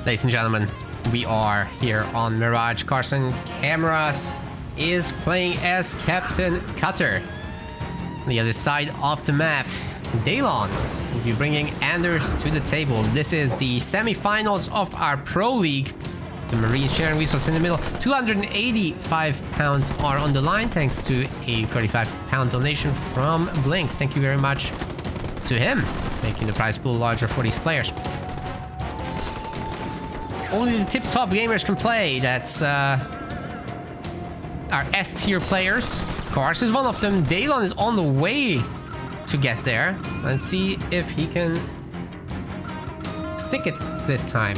Ladies and gentlemen, we are here on Mirage. CarsandCameras is playing as Captain Cutter. On the other side of the map, Daylon will be bringing Anders to the table. This is the semifinals of our Pro League. The Marine sharing resource in the middle. 285 pounds are on the line thanks to a 35-pound donation from Blinks. Thank you very much to him, making the prize pool larger for these players. Only the tip-top gamers can play. That's our S-tier players. Cars is one of them. Daylon is on the way to get there. Let's see if he can stick it this time.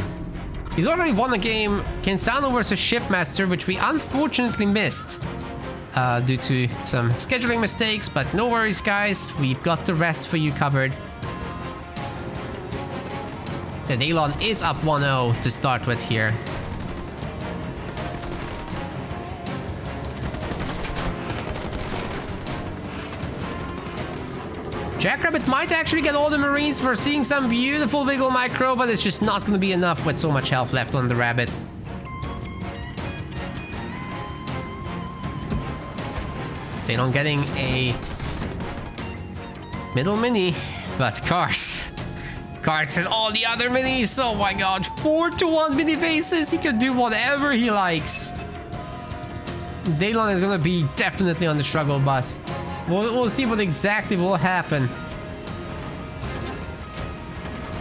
He's already won a game, Kensano versus Shipmaster, which we unfortunately missed due to some scheduling mistakes, but no worries, guys. We've got the rest for you covered. So Daylon is up 1-0 to start with here. Jackrabbit might actually get all the Marines for seeing some beautiful wiggle micro, but it's just not going to be enough with so much health left on the Rabbit. Daylon getting a middle mini, but Cars has all the other minis. Oh my god, 4-1 mini bases. He can do whatever he likes. Daylon is going to be definitely on the struggle bus. We'll see what exactly will happen.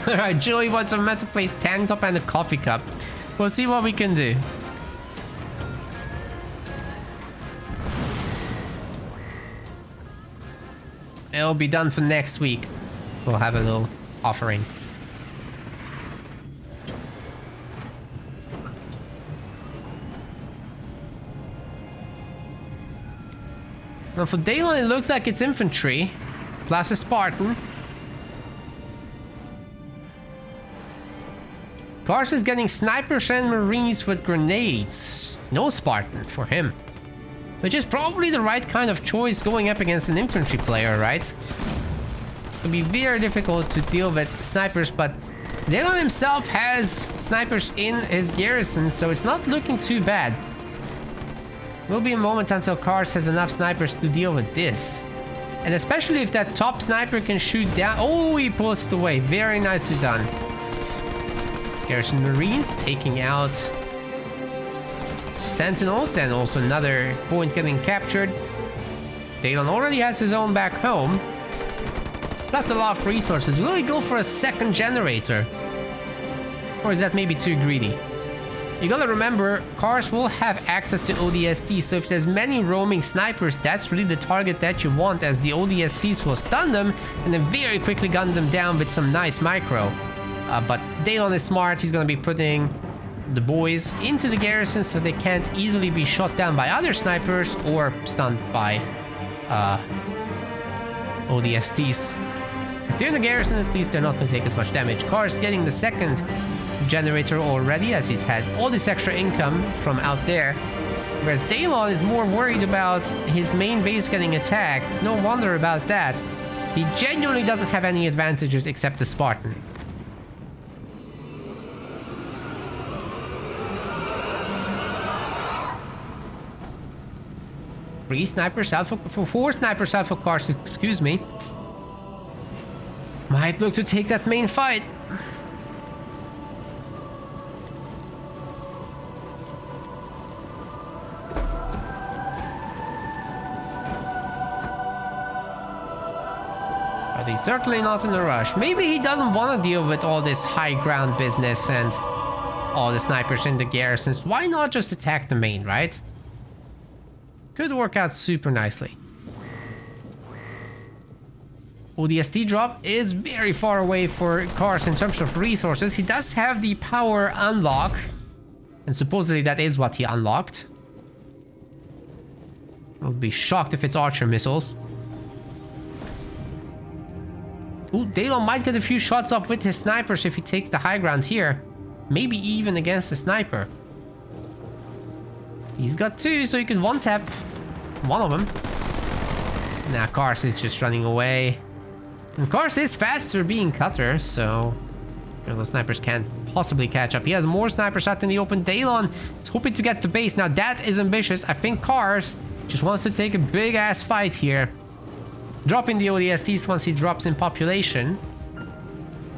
Alright, Joey wants a meta place tank top and a coffee cup. We'll see what we can do. It'll be done for next week. We'll have a little offering. Now for Daylon, it looks like it's infantry plus a Spartan. Cars is getting snipers and Marines with grenades. No Spartan for him. Which is probably the right kind of choice going up against an infantry player, right? It can be very difficult to deal with snipers, but Daylon himself has snipers in his garrison, so it's not looking too bad. Will be a moment until Cars has enough snipers to deal with this. And especially if that top sniper can shoot down. Oh, he pulls it away. Very nicely done. Garrison Marines taking out Sentinels, and also another point getting captured. Daylon already has his own back home. Plus a lot of resources. Will he go for a second generator? Or is that maybe too greedy? You gotta remember, Cars will have access to ODST, so if there's many roaming snipers, that's really the target that you want, as the ODSTs will stun them and then very quickly gun them down with some nice micro. But Daylon is smart. He's gonna be putting the boys into the garrison so they can't easily be shot down by other snipers or stunned by ODSTs. If they're in the garrison, at least they're not gonna take as much damage. Cars getting the second generator already, as he's had all this extra income from out there, whereas Daylon is more worried about his main base getting attacked. No wonder about that. He genuinely doesn't have any advantages except the Spartan. Four snipers out for Cars, excuse me. Might look to take that main fight. But he's certainly not in a rush. Maybe he doesn't want to deal with all this high ground business and all the snipers in the garrisons. Why not just attack the main, right? Could work out super nicely. ODST drop is very far away for Cars in terms of resources. He does have the power unlock, and supposedly that is what he unlocked. I would be shocked if it's archer missiles. Ooh, Daylon might get a few shots off with his snipers if he takes the high ground here. Maybe even against the sniper. He's got two, so he can one-tap one of them. Nah, Cars is just running away. And Cars is faster being Cutter, so Those snipers can't possibly catch up. He has more snipers out in the open. Daylon is hoping to get the base. Now that is ambitious. I think Cars just wants to take a big ass fight here. Dropping the ODSTs once he drops in population.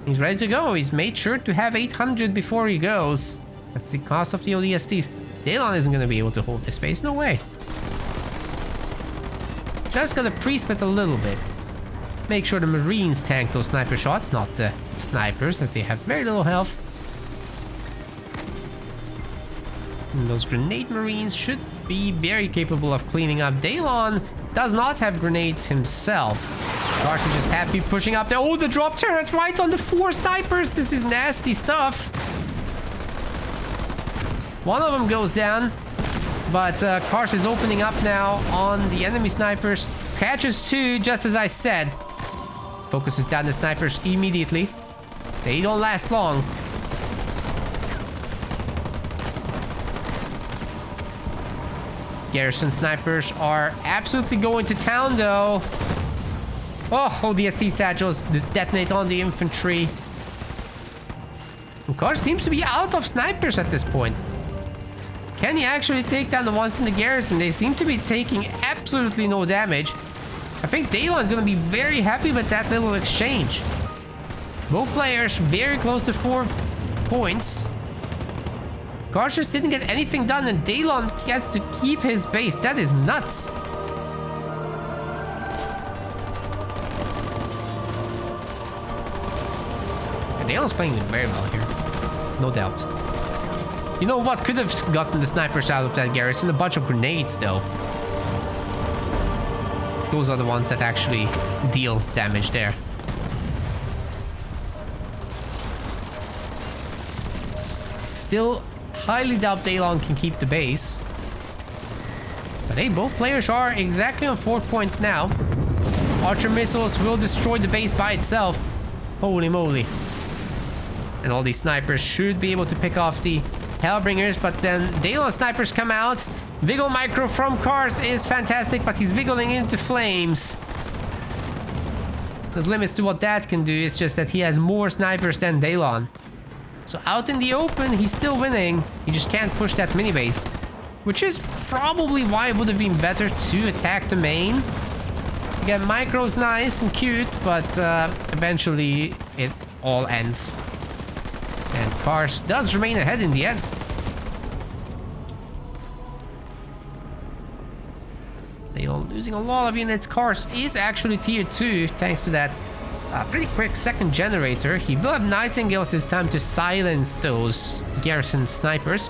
He's ready to go. He's made sure to have 800 before he goes. That's the cost of the ODSTs. Daylon isn't going to be able to hold this base. No way. Just got to pre-split a little bit. Make sure the Marines tank those sniper shots, not the snipers, as they have very little health. And those grenade Marines should be very capable of cleaning up. Daylon does not have grenades himself. Carson just happy pushing up there. Oh, the drop turret right on the 4 snipers. This is nasty stuff. One of them goes down, but Cars is opening up now on the enemy snipers. Catches 2, just as I said. Focuses down the snipers immediately. They don't last long. Garrison snipers are absolutely going to town, though. Oh, ODST satchels detonate on the infantry. And Cars seems to be out of snipers at this point. Can he actually take down the ones in the garrison? They seem to be taking absolutely no damage. I think Daylon's gonna be very happy with that little exchange. Both players very close to 4 points. Cars just didn't get anything done, and Daylon gets to keep his base. That is nuts. And Daylon's playing very well here. No doubt. You know what could have gotten the snipers out of that garrison? A bunch of grenades, though. Those are the ones that actually deal damage there. Still, highly doubt Daylon can keep the base. But hey, both players are exactly on 4 points now. Archer missiles will destroy the base by itself. Holy moly. And all these snipers should be able to pick off the Hellbringers, but then Daylon snipers come out. Wiggle micro from Cars is fantastic, but he's wiggling into flames. There's limits to what that can do. It's just that he has more snipers than Daylon. So out in the open, he's still winning. He just can't push that mini base, which is probably why it would have been better to attack the main. Again, micro's nice and cute, but eventually it all ends. And Cars does remain ahead in the end. They are losing a lot of units. Cars is actually tier 2 thanks to that pretty quick second generator. He will have Nightingales this time to silence those garrison snipers.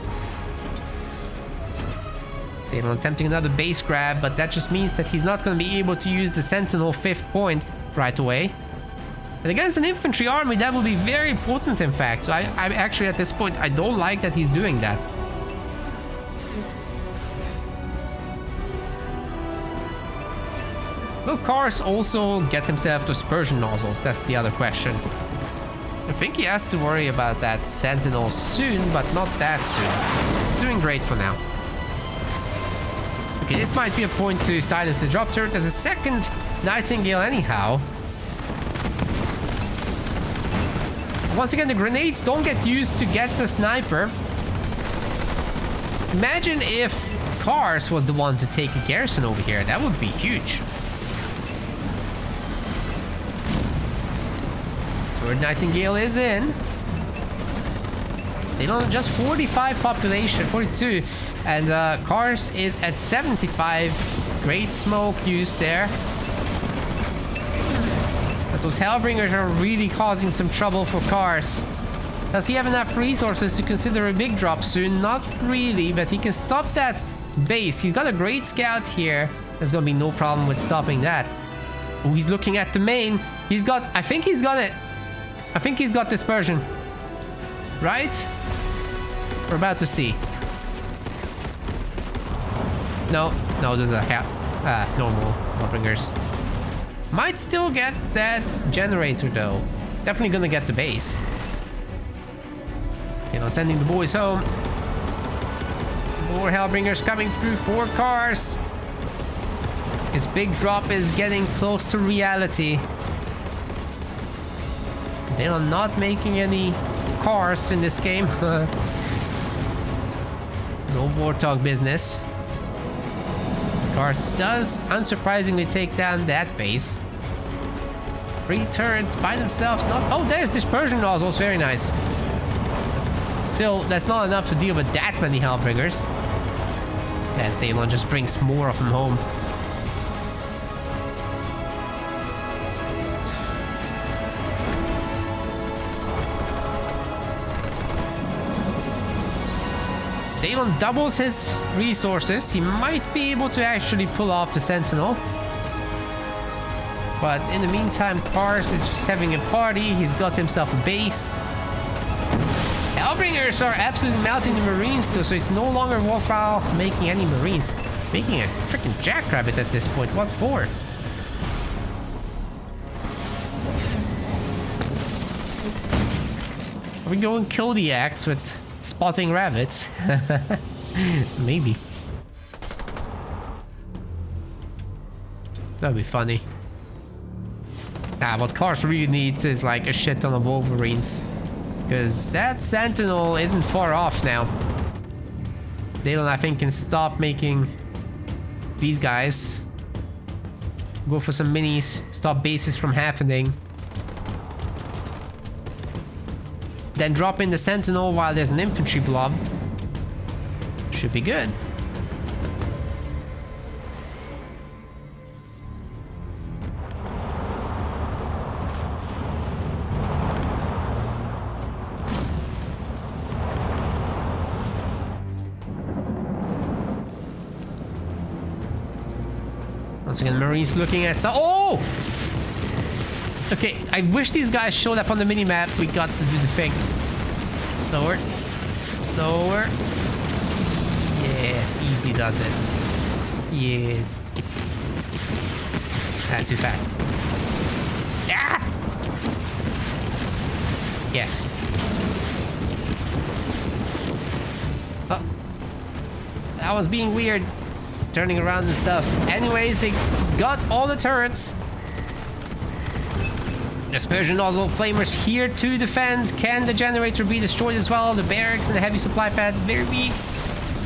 They're attempting another base grab, but that just means that he's not going to be able to use the Sentinel 5th point right away. And against an infantry army, that will be very potent, in fact. So I'm actually, at this point, I don't like that he's doing that. Will Cars also get himself dispersion nozzles? That's the other question. I think he has to worry about that Sentinel soon, but not that soon. He's doing great for now. Okay, this might be a point to silence the drop turret. There's a second Nightingale anyhow. Once again, the grenades don't get used to get the sniper. Imagine if Cars was the one to take a garrison over here. That would be huge. Third Nightingale is in. They don't just 45 population, 42. And Cars is at 75. Great smoke used there. But those Hellbringers are really causing some trouble for Cars. Does he have enough resources to consider a big drop soon? Not really, but he can stop that base. He's got a great scout here. There's gonna be no problem with stopping that. Oh, he's looking at the main. He's got, I think he's got it. I think he's got dispersion. Right? We're about to see. No, there's a normal Hellbringers. Might still get that generator though. Definitely gonna get the base. You know, sending the boys home. More Hellbringers coming through, 4 Cars. His big drop is getting close to reality. They are not making any cars in this game. No Warthog business. Cars does unsurprisingly take down that base. 3 turrets by themselves. Not. Oh, there's dispersion nozzles. Very nice. Still, that's not enough to deal with that many Hellbringers. As Daylon just brings more of them home. Daylon doubles his resources. He might be able to actually pull off the Sentinel. But in the meantime, Cars is just having a party. He's got himself a base. Hellbringers are absolutely melting the Marines though, so it's no longer worthwhile making any Marines. Making a freaking Jackrabbit at this point. What for? Are we going Kodiaks with spotting rabbits? Maybe. That'd be funny. What Cars really needs is like a shit ton of Wolverines. Because that Sentinel isn't far off now. Daylon, I think, can stop making these guys. Go for some minis. Stop bases from happening. Then drop in the Sentinel while there's an infantry blob. Should be good. Once again, Marines looking at... Oh! Okay, I wish these guys showed up on the minimap. We got to do the thing. Slower. Slower. Yes, easy does it. Yes. Too fast. Ah! Yes. Oh. That was being weird. Turning around and stuff. Anyways, they got all the turrets. Dispersion nozzle flamers here to defend. Can the generator be destroyed as well? The barracks and the heavy supply pad very weak.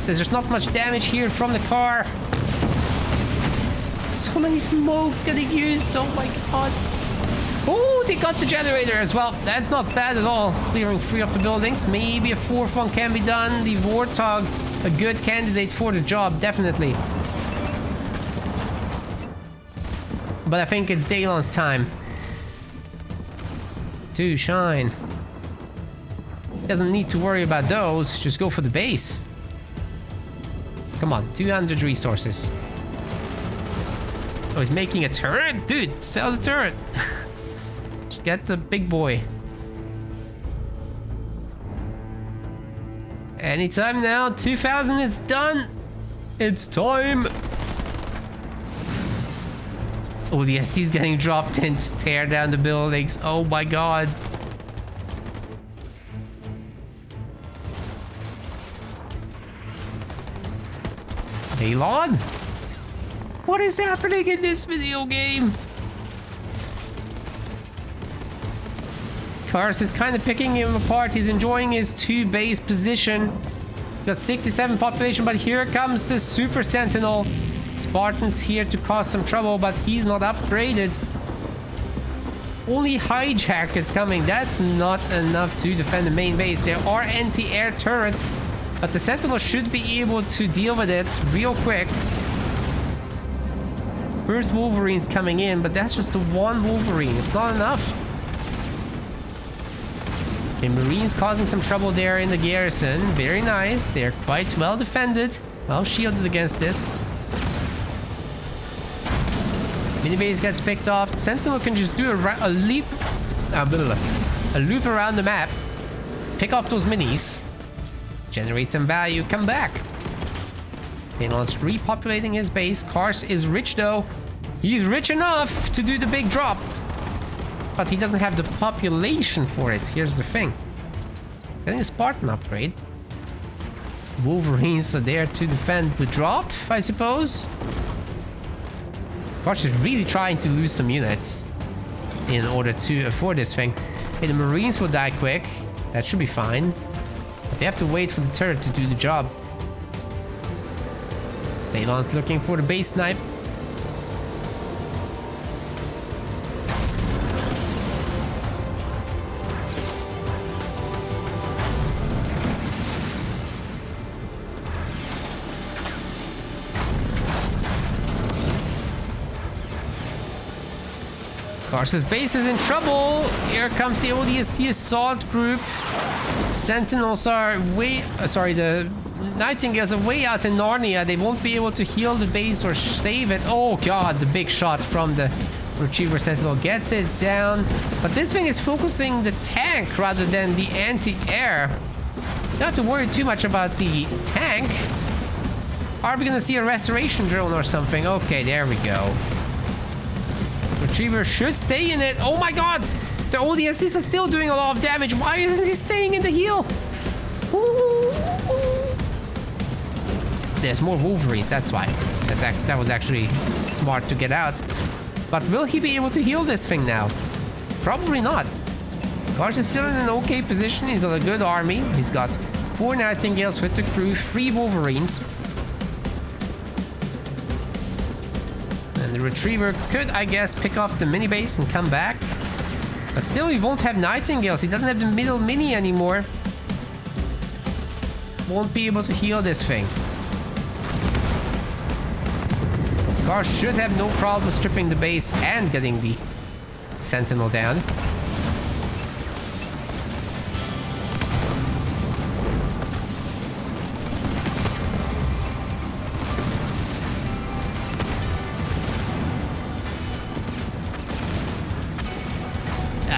There's just not much damage here from the car. So many smokes getting used. Oh my god. Oh, they got the generator as well. That's not bad at all. Clearing 3 of the buildings. Maybe a 4th one can be done. The Warthog, a good candidate for the job, definitely. But I think it's Daylon's time to shine. Doesn't need to worry about those. Just go for the base. Come on, 200 resources. Oh, he's making a turret? Dude, sell the turret. Get the big boy. Anytime now. 2000 is done. It's time. Oh, the ST's getting dropped in to tear down the buildings. Oh my god. Daylon? What is happening in this video game? Cars is kind of picking him apart. He's enjoying his 2 base position. Got 67 population, but here comes the Super Sentinel. Spartan's here to cause some trouble, but he's not upgraded. Only Hijack is coming. That's not enough to defend the main base. There are anti-air turrets, but the Sentinel should be able to deal with it real quick. First Wolverine's coming in, but that's just the 1 Wolverine. It's not enough. Okay, Marines causing some trouble there in the garrison. Very nice. They're quite well defended. Well shielded against this. Minibase gets picked off. Sentinel can just do a loop around the map. Pick off those minis. Generate some value. Come back. Daylon's repopulating his base. Cars is rich though. He's rich enough to do the big drop. But he doesn't have the population for it. Here's the thing. Getting a Spartan upgrade. Wolverines are there to defend the drop, I suppose. Cars is really trying to lose some units in order to afford this thing. Okay, the Marines will die quick. That should be fine. But they have to wait for the turret to do the job. Daylon's looking for the base snipe. Cars's base is in trouble. Here comes the ODST assault group. Sentinels are the Nightingales are way out in Narnia. They won't be able to heal the base or save it. Oh god, the big shot from the Retriever Sentinel gets it down. But this thing is focusing the tank rather than the anti-air. Don't have to worry too much about the tank. Are we gonna see a restoration drone or something? Okay, there we go. Retriever should stay in it. Oh my god! The ODSTs are still doing a lot of damage. Why isn't he staying in the heal? Ooh. There's more Wolverines, that's why. That was actually smart to get out. But will he be able to heal this thing now? Probably not. Cars is still in an okay position. He's got a good army. He's got 4 Nightingales with the crew, 3 Wolverines. And the Retriever could, I guess, pick off the mini base and come back. But still, he won't have Nightingales. He doesn't have the middle mini anymore. Won't be able to heal this thing. Cars should have no problem stripping the base and getting the Sentinel down.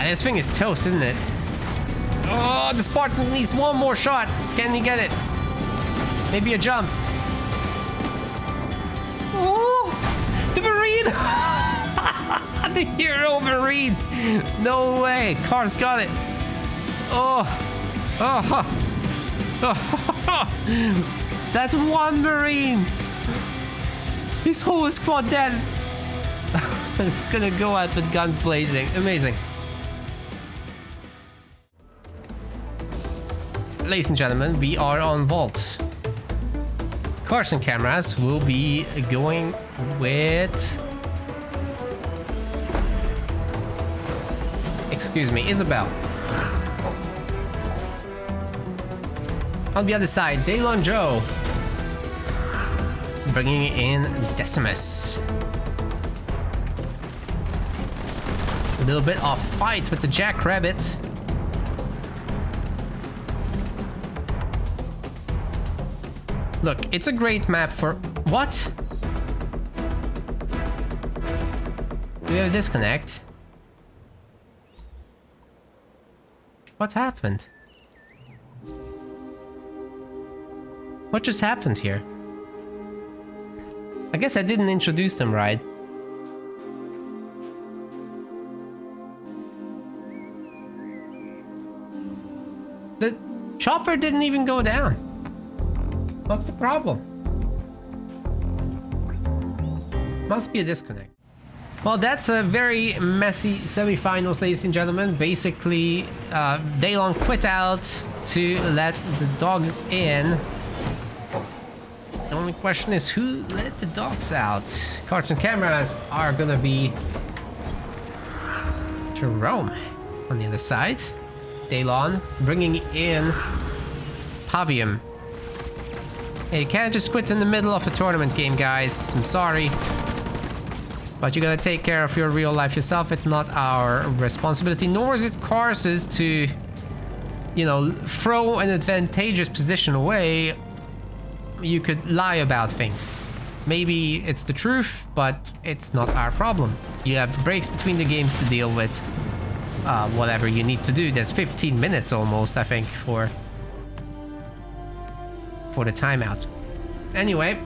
This thing is toast, isn't it? Oh, the Spartan needs one more shot. Can he get it? Maybe a jump. Oh, the Marine! The hero Marine! No way. Cars got it. Oh. That one Marine. His whole squad dead. It's gonna go out with guns blazing. Amazing. Ladies and gentlemen, we are on Vault. CarsandCameras will be going with... Excuse me, Isabel. On the other side, Daylon Joe. Bringing in Decimus. A little bit of fight with the Jackrabbit. Look, it's a great map for... What? Do we have a disconnect? What happened? What just happened here? I guess I didn't introduce them right. The chopper didn't even go down. What's the problem? Must be a disconnect. Well, that's a very messy semifinals, ladies and gentlemen. Basically, Daylon quit out to let the dogs in. The only question is who let the dogs out? CarsandCameras are gonna be Jerome on the other side. Daylon bringing in Pavium. Hey, you can't just quit in the middle of a tournament game, guys. I'm sorry. But you gotta take care of your real life yourself. It's not our responsibility, nor is it Cars's to, you know, throw an advantageous position away. You could lie about things. Maybe it's the truth, but it's not our problem. You have the breaks between the games to deal with whatever you need to do. There's 15 minutes almost, I think, for the timeout. Anyway,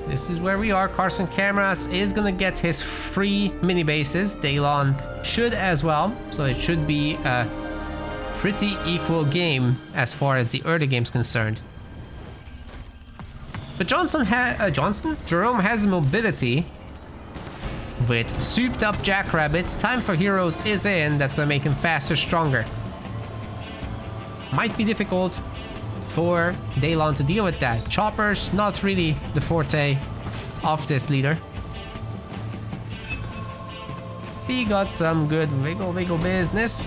this is where we are. CarsandCameras is gonna get his free mini bases. Daylon should as well, so it should be a pretty equal game as far as the early game's concerned. But Jerome has mobility. with souped up jackrabbits. Time for heroes is in. That's gonna make him faster, stronger. Might be difficult for Daylon to deal with that. Choppers, not really the forte of this leader. We got some good wiggle business.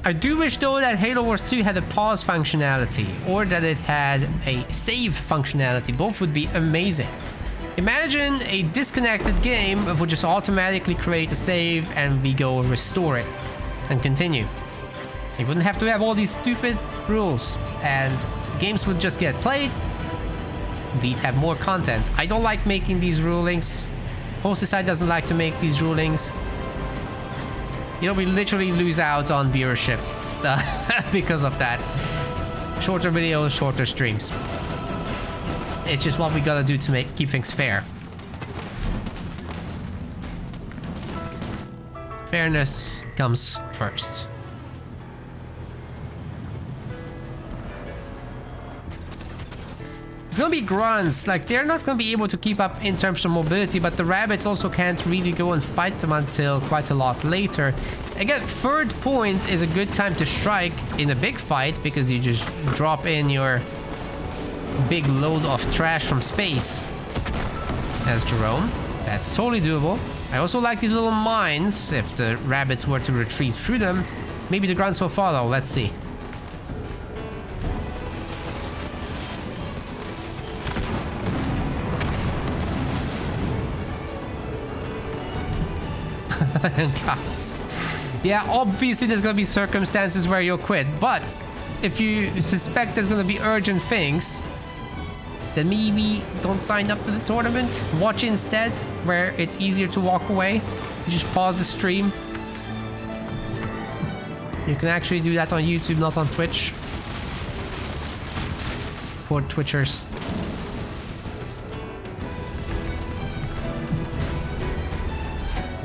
I do wish though that Halo Wars 2 had a pause functionality, or that it had a save functionality. Both would be amazing. Imagine a disconnected game that would just automatically create a save and we go restore it and continue. You wouldn't have to have all these stupid rules and games would just get played. We'd have more content. I don't like making these rulings. Hostess side doesn't like to make these rulings. You know, we literally lose out on viewership because of that. Shorter videos, shorter streams. It's just what we gotta do to keep things fair. Fairness comes first. It's gonna be grunts, like they're not gonna be able to keep up in terms of mobility, but the rabbits also can't really go and fight them until quite a lot later. Again, third point is a good time to strike in a big fight because you just drop in your big load of trash from space. As Jerome, that's totally doable. I also like these little mines. If the rabbits were to retreat through them, maybe the grunts will follow. Let's see. Guys. Yeah, obviously there's gonna be circumstances where you'll quit, but if you suspect there's gonna be urgent things, then maybe don't sign up to the tournament. Watch instead, where it's easier to walk away. You just pause the stream. You can actually do that on YouTube, not on Twitch. Poor Twitchers.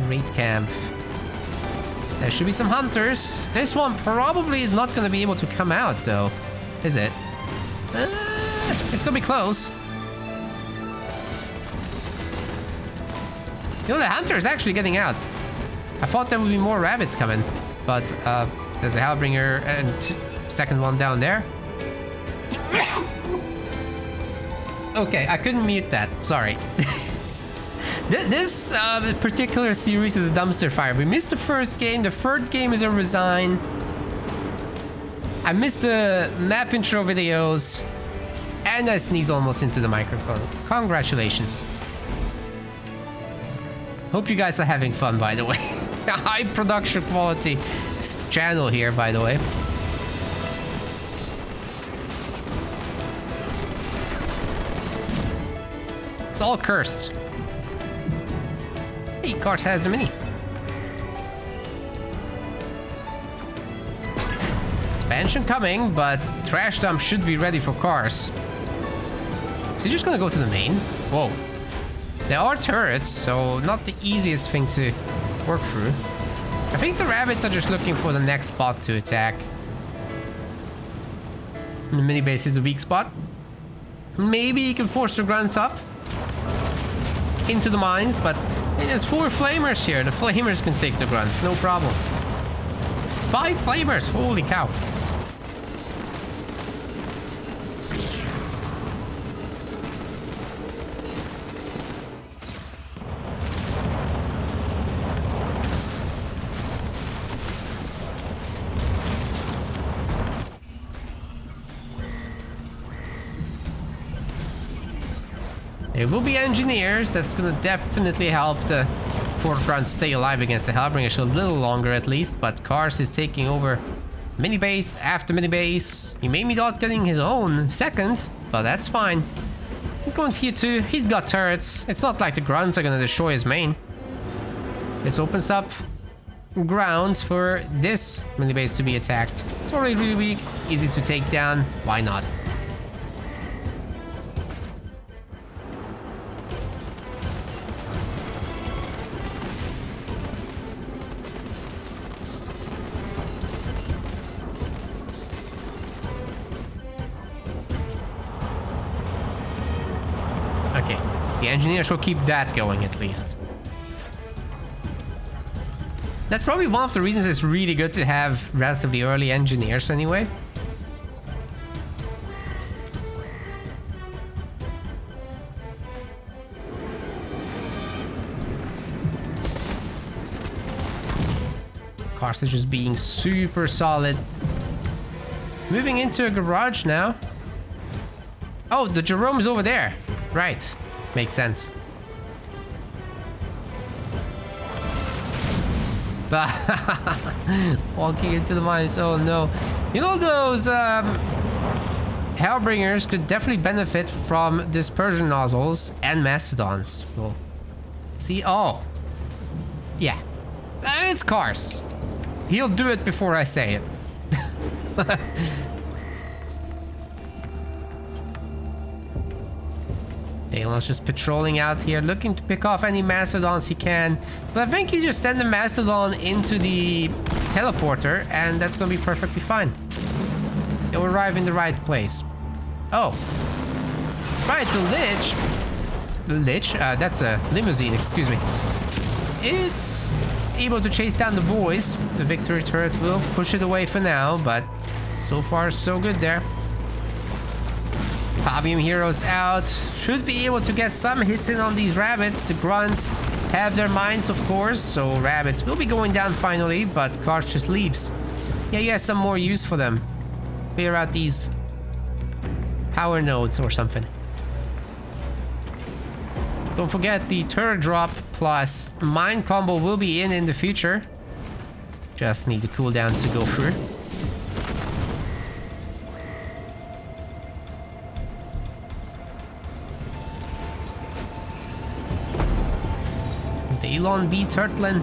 Raid camp. There should be some hunters. This one probably is not going to be able to come out, though. Is it? It's going to be close. You know, the hunter is actually getting out. I thought there would be more rabbits coming. But there's a Hellbringer and second one down there. Okay, I couldn't mute that. Sorry. This particular series is a dumpster fire. We missed the first game. The third game is a resign. I missed the map intro videos. And I sneezed almost into the microphone. Congratulations. Hope you guys are having fun, by the way. High production quality channel here, by the way. It's all cursed. Hey, Cars has a mini. Expansion coming, but trash dump should be ready for cars. So you're just gonna go to the main? Whoa. There are turrets, so not the easiest thing to work through. I think the rabbits are just looking for the next spot to attack. The mini base is a weak spot. Maybe you can force the grunts up into the mines, but there's 4 flamers here. The flamers can take the grunts, no problem. 5 flamers, holy cow. There will be engineers. That's gonna definitely help the poor grunts stay alive against the Hellbringers a little longer at least, but Cars is taking over mini base after mini base. He may be not getting his own second, but that's fine. He's going tier 2. He's got turrets. It's not like the grunts are gonna destroy his main. This opens up grounds for this mini base to be attacked. It's already really weak, easy to take down. Why not? The engineers will keep that going at least. That's probably one of the reasons it's really good to have relatively early engineers anyway. Cars are just being super solid. Moving into a garage now. Oh, the Jerome's over there. Right. Makes sense. Walking into the mines. Oh no. You know, those Hellbringers could definitely benefit from dispersion nozzles and mastodons. We'll see. Oh. Yeah. It's Cars. He'll do it before I say it. Daylon's just patrolling out here, looking to pick off any mastodons he can. But I think you just send the mastodon into the teleporter, and that's gonna be perfectly fine. It'll arrive in the right place. Oh. Right, the Lich. The Lich? That's a limousine, excuse me. It's able to chase down the boys. The victory turret will push it away for now, but so far so good there. Pavium heroes out. Should be able to get some hits in on these rabbits. The grunts have their mines, of course, so rabbits will be going down finally, but Cars just leaves. Yeah, he has some more use for them. Clear out these power nodes or something. Don't forget the turret drop plus mine combo will be in the future. Just need the cooldown to go through. Daylon B Turtlin.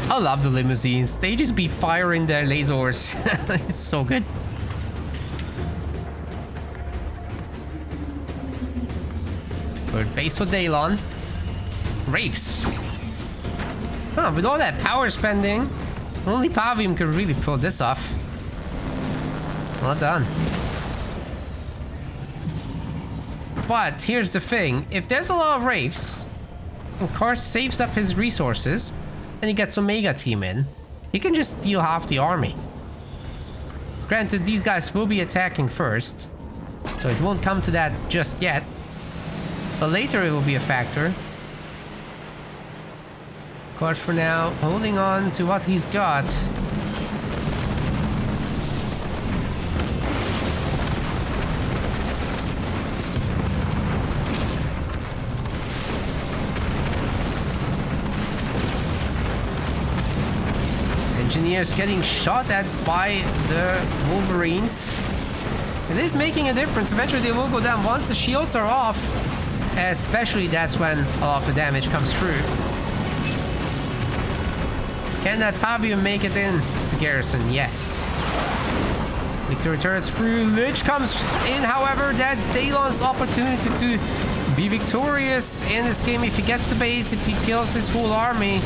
I love the limousines. They just be firing their lasers. It's so good. Third base for Daylon. Wraiths. Huh, with all that power spending, only Pavium can really pull this off. Well done. But here's the thing. If there's a lot of Wraiths, and Cars saves up his resources, and he gets Omega Team in, he can just steal half the army. Granted, these guys will be attacking first, so it won't come to that just yet. But later it will be a factor. Cars for now, holding on to what he's got. Engineers getting shot at by the Wolverines. It is making a difference. Eventually they will go down once the shields are off. Especially that's when a lot of the damage comes through. Can that Pavium make it in to Garrison? Yes. Victory turrets through. Lich comes in, however. That's Daylon's opportunity to be victorious in this game. If he gets the base, if he kills this whole army,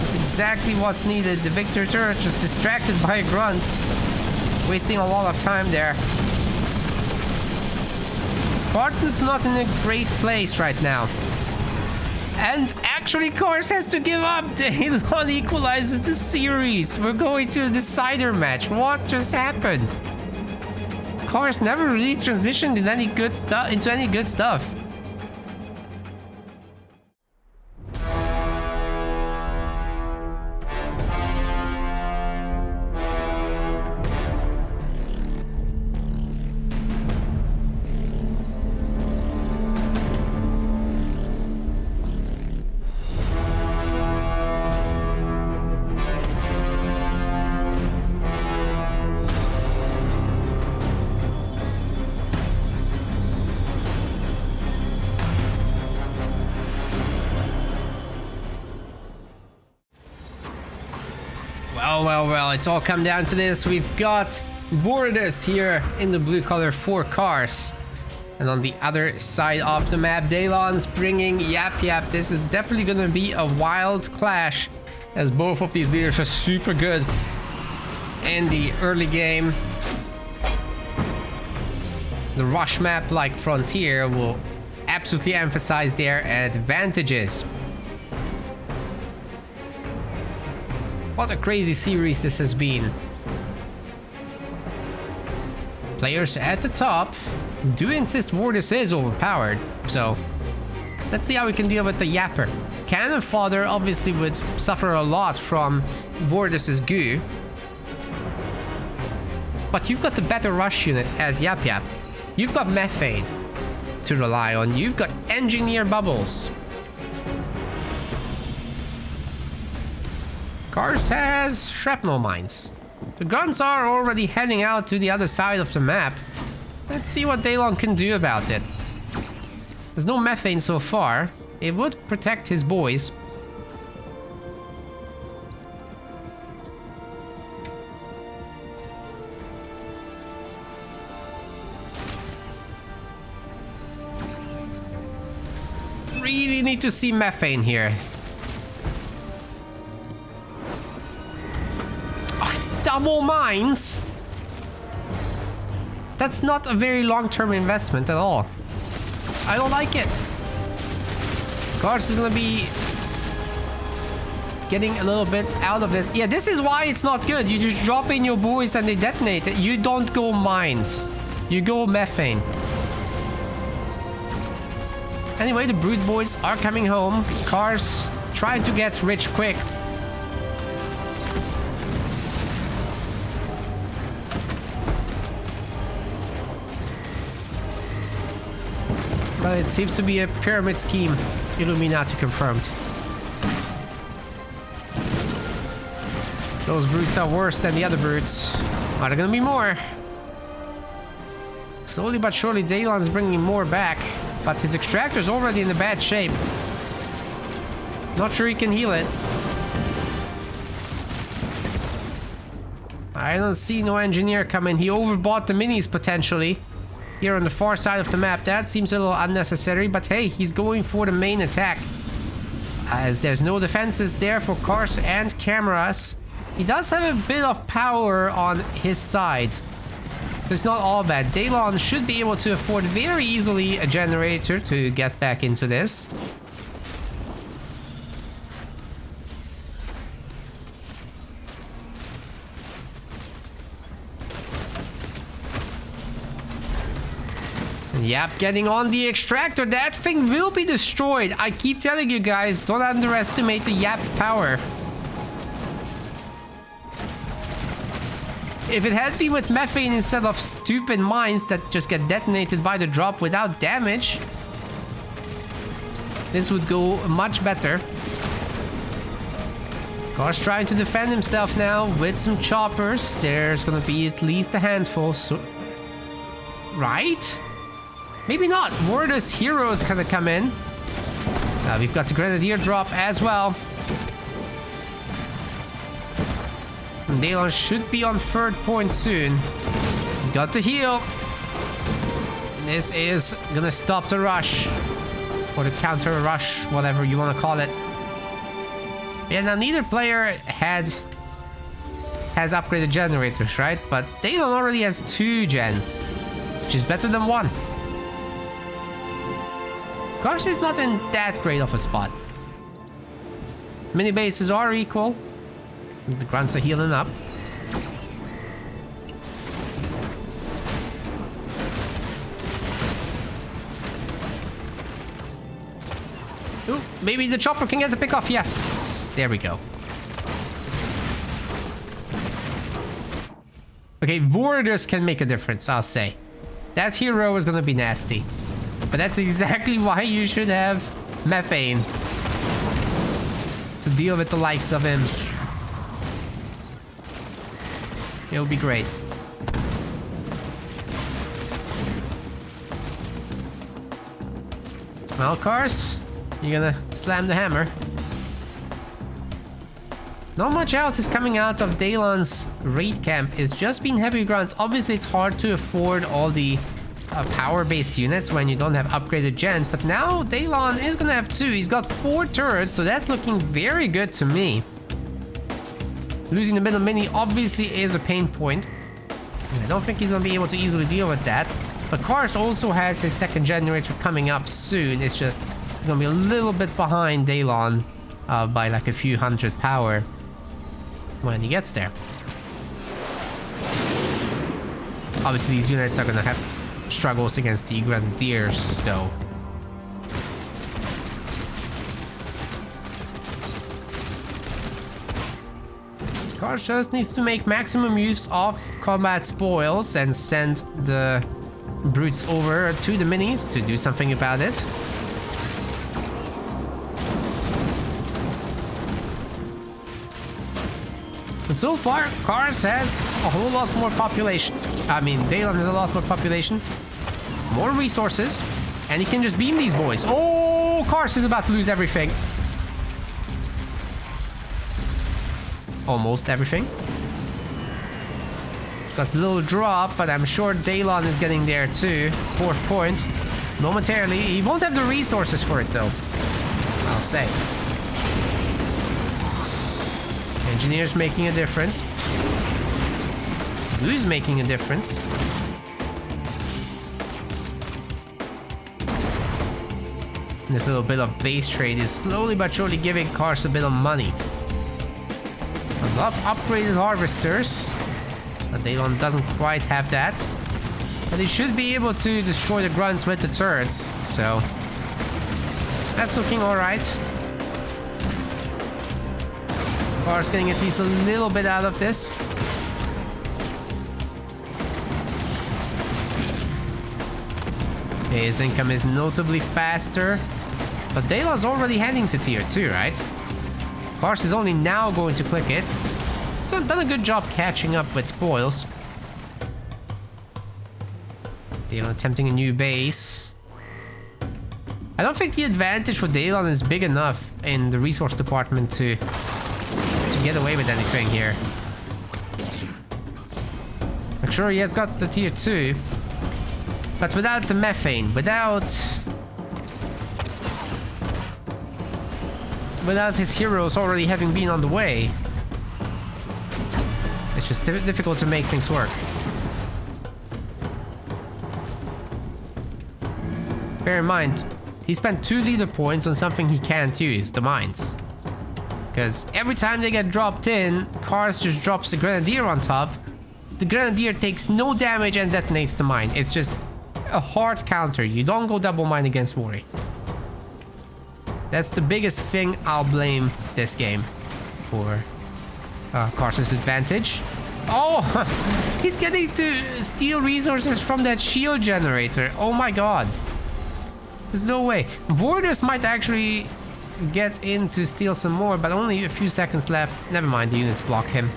it's exactly what's needed. The victory turret just distracted by a grunt. Wasting a lot of time there. Spartan's not in a great place right now. And actually, Cars has to give up. Daylon equalizes the series. We're going to a decider match. What just happened? Cars never really transitioned in any good stuff into any good stuff. Well, it's all come down to this. We've got Vortis here in the blue color for cars. And on the other side of the map, Daylon's bringing Yap Yap. This is definitely going to be a wild clash, as both of these leaders are super good in the early game. The rush map like Frontier will absolutely emphasize their advantages. What a crazy series this has been. Players at the top do insist Vortis is overpowered, so let's see how we can deal with the Yapper. Cannon Fodder obviously would suffer a lot from Vortis's goo, but you've got the better rush unit as Yap Yap. You've got Methane to rely on. You've got Engineer Bubbles. Cars has Shrapnel Mines. The guns are already heading out to the other side of the map. Let's see what Daylon can do about it. There's no Methane so far. It would protect his boys. Really need to see Methane here. Oh, it's double mines. That's not a very long-term investment at all. I don't like it. Cars is gonna be getting a little bit out of this. Yeah, this is why it's not good. You just drop in your boys and they detonate it. You don't go mines. You go Methane. Anyway, the Brood Boys are coming home. Cars try to get rich quick. But it seems to be a pyramid scheme. Illuminati confirmed. Those brutes are worse than the other brutes. Are there gonna be more? Slowly but surely, Daylon's bringing more back. But his extractor's already in a bad shape. Not sure he can heal it. I don't see no engineer coming. He overbought the minis potentially. Here on the far side of the map. That seems a little unnecessary, but hey, he's going for the main attack. As there's no defenses there for Cars and Cameras. He does have a bit of power on his side. It's not all bad. Daylon should be able to afford very easily a generator to get back into this. Yep, getting on the extractor. That thing will be destroyed. I keep telling you guys, don't underestimate the Yap power. If it had been with Methane instead of stupid mines that just get detonated by the drop without damage, this would go much better. Cars trying to defend himself now with some choppers. There's gonna be at least a handful, so... Right? Maybe not. Vortis heroes gonna come in. We've got the Grenadier drop as well. And Daylon should be on third point soon. Got to heal. This is gonna stop the rush. Or the counter rush, whatever you want to call it. Yeah, now neither player has upgraded generators, right? But Daylon already has 2 gens, which is better than 1. Cars is not in that great of a spot. Mini bases are equal. The grunts are healing up. Ooh, maybe the chopper can get the pick off. Yes, there we go. Okay, Vortis can make a difference, I'll say. That hero is gonna be nasty. But that's exactly why you should have Methane. To deal with the likes of him. It'll be great. Well, Cars, you're gonna slam the hammer. Not much else is coming out of Daylon's raid camp. It's just been heavy grounds. Obviously, it's hard to afford all the power-based units when you don't have upgraded gens. But now Daylon is going to have 2. He's got 4 turrets, so that's looking very good to me. Losing the middle mini obviously is a pain point. And I don't think he's going to be able to easily deal with that. But Cars also has his second generator coming up soon. It's just going to be a little bit behind Daylon by like a few hundred power when he gets there. Obviously, these units are going to have struggles against the Grenadiers, though. Cars just needs to make maximum use of combat spoils and send the brutes over to the minis to do something about it. But so far, Cars has a whole lot more population. I mean, Daylon has a lot more population, more resources, and he can just beam these boys. Oh, Cars is about to lose everything. Almost everything. Got a little drop, but I'm sure Daylon is getting there too. 4th point. Momentarily. He won't have the resources for it though, I'll say. Engineers making a difference. Who's making a difference? And this little bit of base trade is slowly but surely giving Cars a bit of money. I love upgraded harvesters, but Daylon doesn't quite have that. But he should be able to destroy the grunts with the turrets, so that's looking alright. Cars getting at least a little bit out of this. His income is notably faster, but Daylon's already heading to tier 2, right? Cars is only now going to click it. He's done a good job catching up with spoils. Daylon attempting a new base. I don't think the advantage for Daylon is big enough in the resource department to get away with anything here. I'm sure he has got the tier 2, but without the methane, without his heroes already having been on the way, it's just difficult to make things work. Bear in mind, he spent 2 leader points on something he can't use, the mines. Because every time they get dropped in, Cars just drops a Grenadier on top. The Grenadier takes no damage and detonates the mine. It's just a hard counter. You don't go double mine against Worry. That's the biggest thing I'll blame this game for. Cars' advantage. Oh, he's getting to steal resources from that shield generator. Oh my god. There's no way. Warders might actually get in to steal some more, but only a few seconds left. Never mind, the units block him.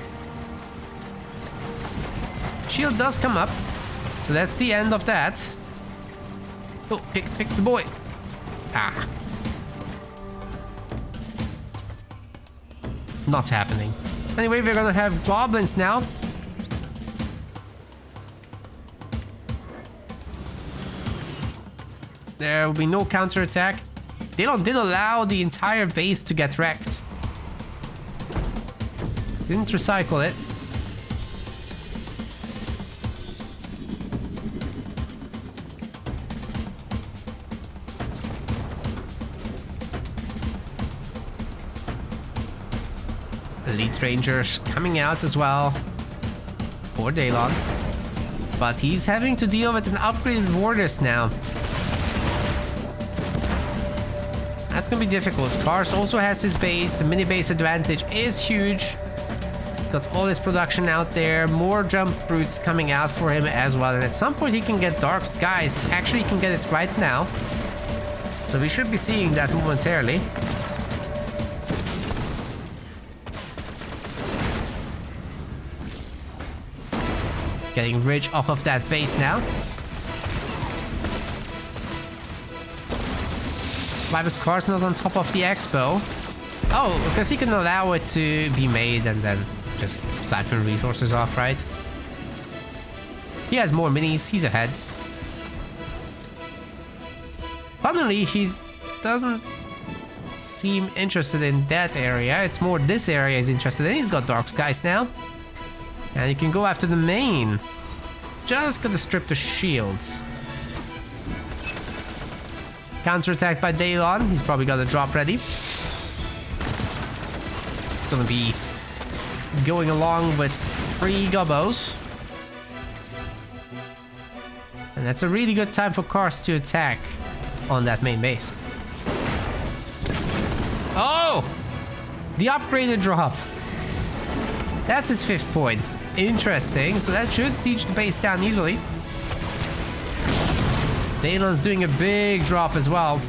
Shield does come up, so that's the end of that. Oh, pick the boy. Ah. Not happening. Anyway, we're gonna have goblins now. There will be no counterattack. Daylon did allow the entire base to get wrecked. Didn't recycle it. Elite Rangers coming out as well for Daylon. But he's having to deal with an upgraded Warders now. That's gonna be difficult. Cars also has his base. The mini base advantage is huge. He's got all his production out there. More jump brutes coming out for him as well. And at some point he can get Dark Skies. Actually, he can get it right now. So we should be seeing that momentarily. Getting rich off of that base now. Why was Cars not on top of the expo? Oh, because he can allow it to be made and then just siphon resources off, right? He has more minis. He's ahead. Funnily, he doesn't seem interested in that area. It's more this area he's interested in. He's got Dark Skies now. And he can go after the main. Just gotta strip the shields. Counterattacked by Daylon. He's probably got a drop ready. He's gonna be going along with 3 Gubbos. And that's a really good time for Cars to attack on that main base. Oh! The upgraded drop. That's his 5th point. Interesting. So that should siege the base down easily. Daylon's doing a big drop as well.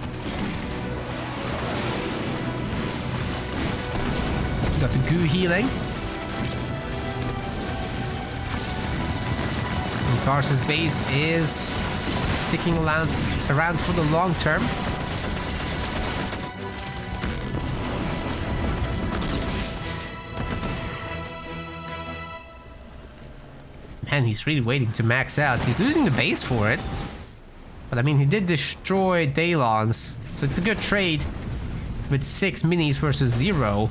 Got the goo healing. And Cars' base is sticking around for the long term. Man, he's really waiting to max out. He's losing the base for it. But I mean, he did destroy Daylon's. So it's a good trade with 6 minis versus 0.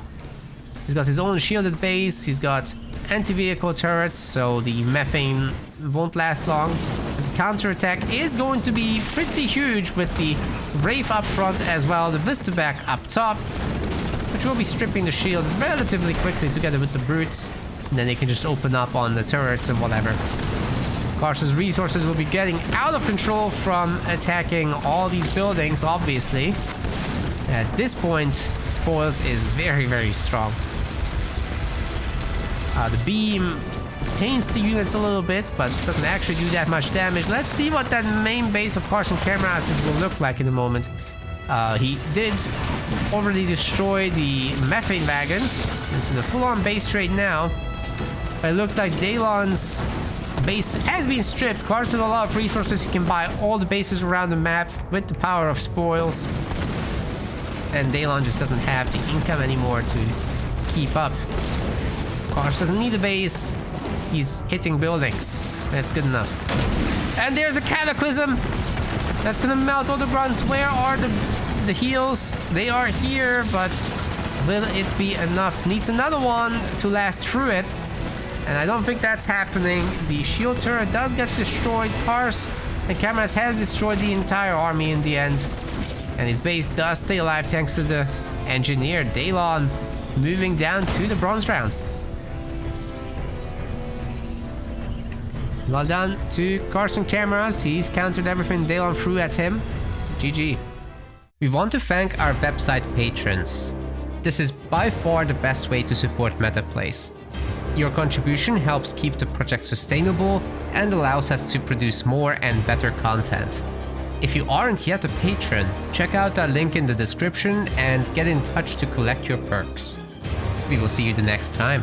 He's got his own shielded base. He's got anti-vehicle turrets, so the methane won't last long. But the counterattack is going to be pretty huge with the Wraith up front as well. The Blisterback up top, which will be stripping the shield relatively quickly together with the Brutes. And then they can just open up on the turrets and whatever. Cars' resources will be getting out of control from attacking all these buildings, obviously. At this point, Spoils is very, very strong. The beam paints the units a little bit, but doesn't actually do that much damage. Let's see what that main base of CarsandCameras will look like in a moment. He did already destroy the methane wagons. This is a full-on base trade now. It looks like Daylon's base has been stripped. Cars has a lot of resources. He can buy all the bases around the map with the power of spoils. And Daylon just doesn't have the income anymore to keep up. Cars doesn't need a base. He's hitting buildings. That's good enough. And there's a Cataclysm. That's gonna melt all the grunts. Where are the heals? They are here, but will it be enough? Needs another one to last through it. And I don't think that's happening. The shield turret does get destroyed. CarsandCameras has destroyed the entire army in the end. And his base does stay alive thanks to the engineer. Daylon moving down to the bronze round. Well done to CarsandCameras. He's countered everything Daylon threw at him. GG. We want to thank our website patrons. This is by far the best way to support MetaPlays. Your contribution helps keep the project sustainable and allows us to produce more and better content. If you aren't yet a patron, check out our link in the description and get in touch to collect your perks. We will see you the next time.